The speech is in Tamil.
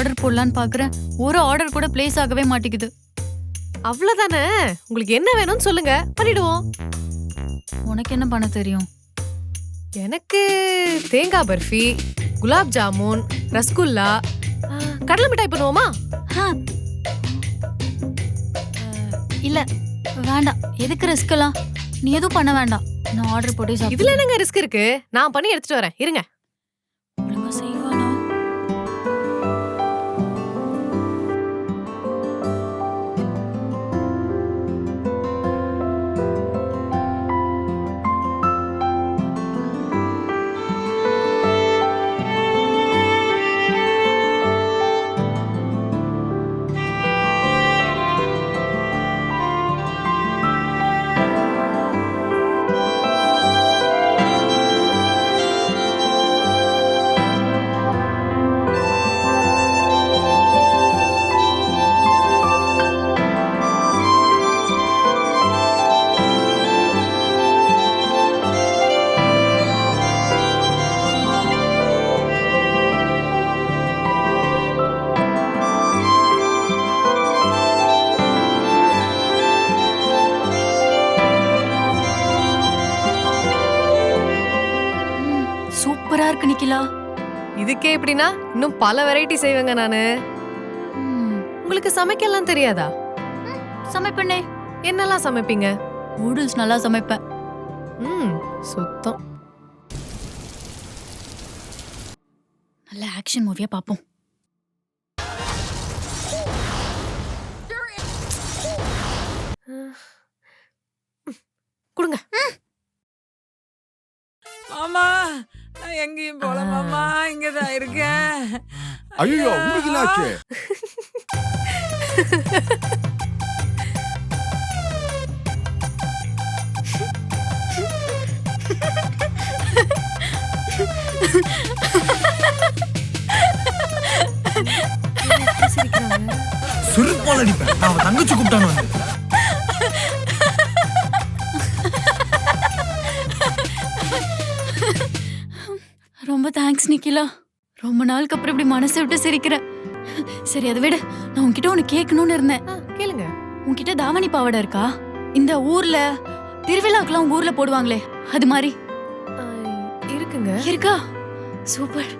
ஆர்டர் போடலான்னு பாக்குறேன். ஒரு ஆர்டர் கூட பிளேஸ் ஆகவே மாட்டேங்குது. அவ்வளவுதானே. உங்களுக்கு என்ன வேணும்னு சொல்லுங்க, பண்ணிடுவோம். உனக்கு என்ன பண்ண தெரியும்? எனக்கு தேங்காய் பர்ஃபி, குலாப் ஜாமுன், ரசகுல்லா, கடலை மிட்டாய் பண்ணுவோமா? இல்ல வேண்டாம். எதுக்கு ரிஸ்க் எல்லாம்? நீ எதுவும் பண்ண வேண்டாம். நான் ஆர்டர் போட்டு சாப்பிடுறேன். இதுல என்னங்க ரிஸ்க் இருக்கு? நான் பண்ணி எடுத்துட்டு வரேன், இருங்க. ஒழுங்கா செய்வானா? சூப்பரா இருக்கு நிக்கிலா. இதுக்கே எப்படின்னா இன்னும் பல வெரைட்டி செய்வேங்க நானு. உங்களுக்கு சமைக்கலாம் தெரியாதா? சமைப்பண்ணே. என்னெல்லாம் சமைப்பீங்க? நூடுல்ஸ் நல்லா சமைப்பேன். சுத்தம். நல்ல ஆக்ஷன் மூவியா பாப்போம். கொடுங்க. மாமா, நான் எங்கேயும் போல மாமா, இங்கதான் இருக்கேன். ஐயோ, உங்களுக்கு என்னாச்சு? சுருப்பால் அடிப்பேன். நான் அவன் தங்கச்சி கூப்பிட்டானு வந்து. ரொம்ப தேங்க்ஸ் நிக்கிலா. ரொம்ப நாளுக்கு அப்புறம் இப்படி மனசை விட்டு சிரிக்கிறேன். சரி அதை விட, நான் உன்கிட்ட ஒண்ணு கேட்கணும்னு இருந்தேன். கேளுங்க. உன்கிட்ட தாவணி பாவாடை இருக்கா? இந்த ஊர்ல திருவிழாக்கெல்லாம் உங்க ஊர்ல போடுவாங்களே, அது மாதிரி இருக்குங்க. இருக்கா? சூப்பர்.